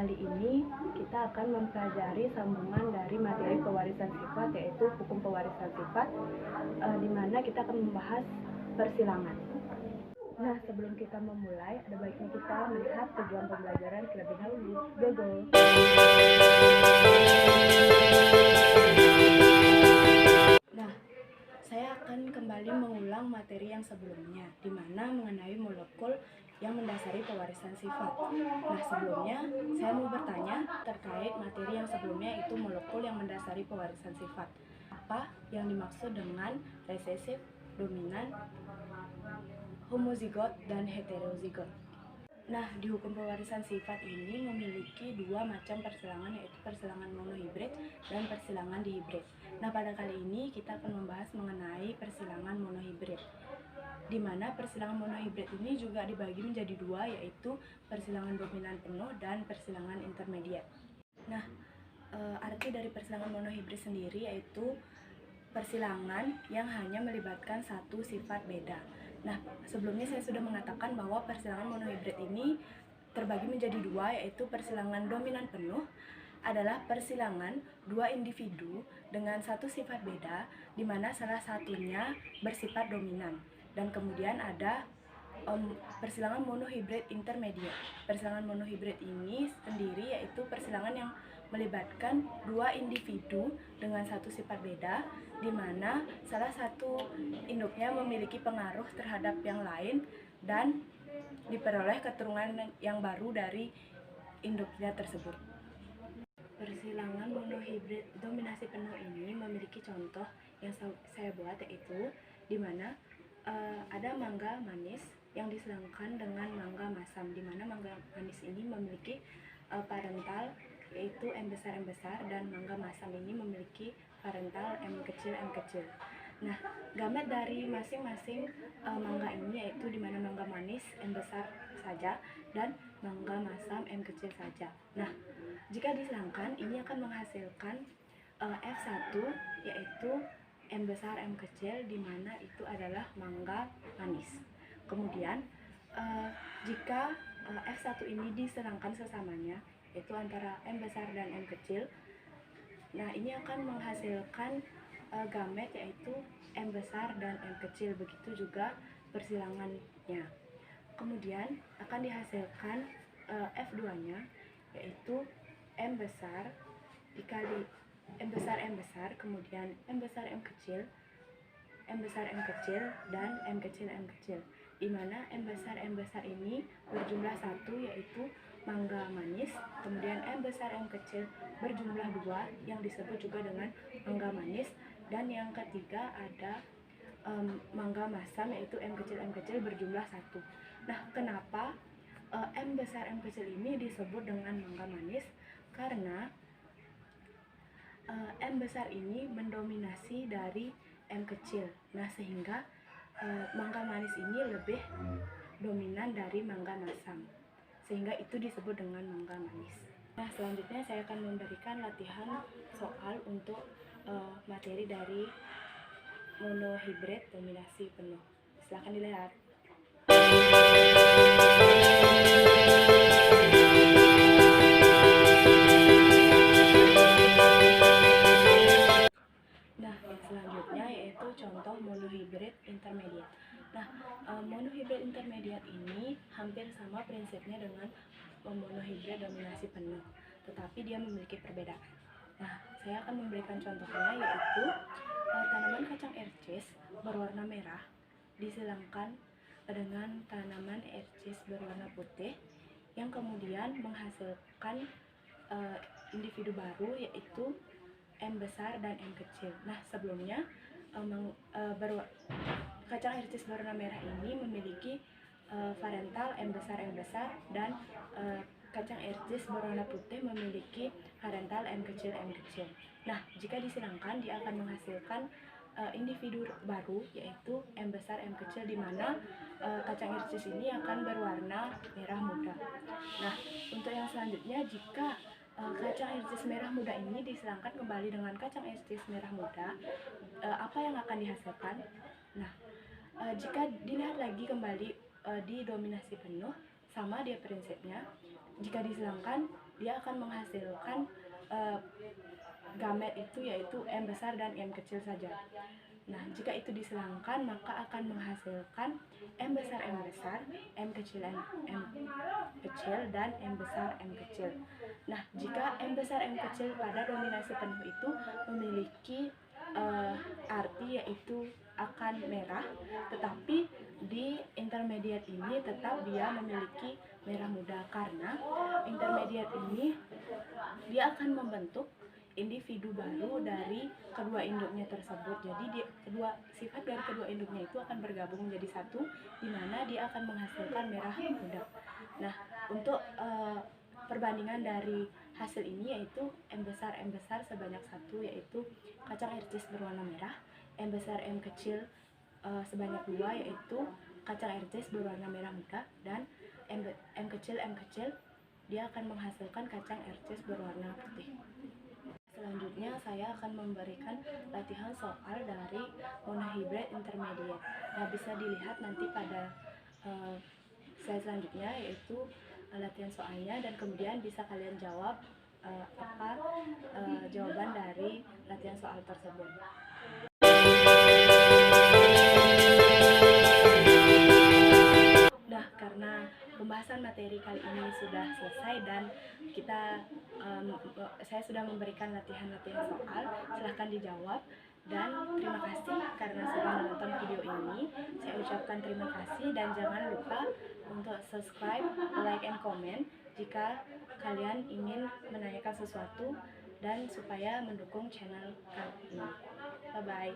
kali ini kita akan mempelajari sambungan dari materi pewarisan sifat, yaitu hukum pewarisan sifat, di mana kita akan membahas persilangan. Nah, sebelum kita memulai, ada baiknya kita melihat tujuan pembelajaran terlebih dahulu. Go! Nah, saya akan kembali mengulang materi yang sebelumnya, di mana mengenai molekul yang mendasari pewarisan sifat. Nah, sebelumnya saya mau bertanya terkait materi yang sebelumnya, itu molekul yang mendasari pewarisan sifat. Apa yang dimaksud dengan resesif, dominan, homozigot, dan heterozigot? Nah, di hukum pewarisan sifat ini memiliki dua macam persilangan, yaitu persilangan monohibrid dan persilangan dihibrid. Nah, pada kali ini kita akan membahas mengenai persilangan monohibrid, di mana persilangan monohibrid ini juga dibagi menjadi dua, yaitu persilangan dominan penuh dan persilangan intermediat. Nah, arti dari persilangan monohibrid sendiri yaitu persilangan yang hanya melibatkan satu sifat beda. Nah, sebelumnya saya sudah mengatakan bahwa persilangan monohibrid ini terbagi menjadi dua, yaitu persilangan dominan penuh adalah persilangan dua individu dengan satu sifat beda, di mana salah satunya bersifat dominan. Dan kemudian ada persilangan monohibrid intermediate. Persilangan monohibrid ini sendiri yaitu persilangan yang melibatkan dua individu dengan satu sifat beda, di mana salah satu induknya memiliki pengaruh terhadap yang lain dan diperoleh keturunan yang baru dari induknya tersebut. Persilangan monohibrid dominasi penuh ini memiliki contoh yang saya buat, yaitu di mana ada mangga manis yang disilangkan dengan mangga masam, di mana mangga manis ini memiliki parental yaitu M besar, dan mangga masam ini memiliki parental M kecil. Nah, gamet dari masing-masing mangga ini yaitu di mana mangga manis M besar saja dan mangga masam M kecil saja. Nah, jika disilangkan ini akan menghasilkan F1 yaitu M besar M kecil, di mana itu adalah mangga manis. Kemudian jika F1 ini disilangkan sesamanya yaitu antara M besar dan M kecil, nah ini akan menghasilkan gamet yaitu M besar dan M kecil, begitu juga persilangannya. Kemudian akan dihasilkan F2-nya yaitu M besar dikali M besar, kemudian M besar M kecil, dan M kecil, di mana M besar ini berjumlah 1 yaitu mangga manis, kemudian M besar M kecil berjumlah 2 yang disebut juga dengan mangga manis, dan yang ketiga ada mangga masam yaitu M kecil berjumlah 1. Nah, kenapa M besar M kecil ini disebut dengan mangga manis? Karena M besar ini mendominasi dari M kecil. Nah, sehingga mangga manis ini lebih dominan dari mangga masam, sehingga itu disebut dengan mangga manis. Nah, selanjutnya saya akan memberikan latihan soal untuk materi dari monohibrid dominasi penuh. Silahkan dilihat. Nah, selanjutnya yaitu contoh monohibrid intermediate. Nah, monohibrid intermediate ini hampir sama prinsipnya dengan monohibrid dominasi penuh, tetapi dia memiliki perbedaan. Nah, saya akan memberikan contohnya, yaitu tanaman kacang ercis berwarna merah disilangkan dengan tanaman ercis berwarna putih, yang kemudian menghasilkan individu baru yaitu M besar dan M kecil. Nah, sebelumnya kacang ercis berwarna merah ini memiliki parental M besar, dan kacang ercis berwarna putih memiliki parental M kecil. Nah, jika disilangkan dia akan menghasilkan individu baru yaitu M besar M kecil, di mana kacang ercis ini akan berwarna merah muda. Nah, untuk yang selanjutnya, jika kacang ercis merah muda ini disilangkan kembali dengan kacang ercis merah muda, apa yang akan dihasilkan? Nah, jika dilihat lagi kembali di dominasi penuh, sama dia prinsipnya. Jika disilangkan dia akan menghasilkan gamet itu yaitu M besar dan M kecil saja. Nah, jika itu disilangkan maka akan menghasilkan M besar, M besar, M kecil, M kecil, dan M besar, M kecil. Nah, jika M besar, M kecil pada dominasi penuh itu memiliki arti yaitu akan merah, tetapi di intermediate ini tetap dia memiliki merah muda karena intermediate ini dia akan membentuk individu baru dari kedua induknya tersebut. Jadi sifat dari kedua induknya itu akan bergabung menjadi satu, di mana dia akan menghasilkan merah muda. Nah, untuk perbandingan dari hasil ini yaitu M besar sebanyak satu, yaitu kacang RCS berwarna merah, M besar M kecil sebanyak 2, yaitu kacang RCS berwarna merah muda, dan M kecil dia akan menghasilkan kacang RCS berwarna putih. Selanjutnya saya akan memberikan latihan soal dari monohybrid intermediate. Nah, bisa dilihat nanti pada slide selanjutnya yaitu latihan soalnya, dan kemudian bisa kalian jawab apa jawaban dari latihan soal tersebut. Nah, karena pembahasan materi kali ini sudah selesai dan saya sudah memberikan latihan-latihan soal, silahkan dijawab. Dan terima kasih karena sudah menonton video ini. Saya ucapkan terima kasih dan jangan lupa untuk subscribe, like, and comment jika kalian ingin menanyakan sesuatu dan supaya mendukung channel kami ini. Bye-bye.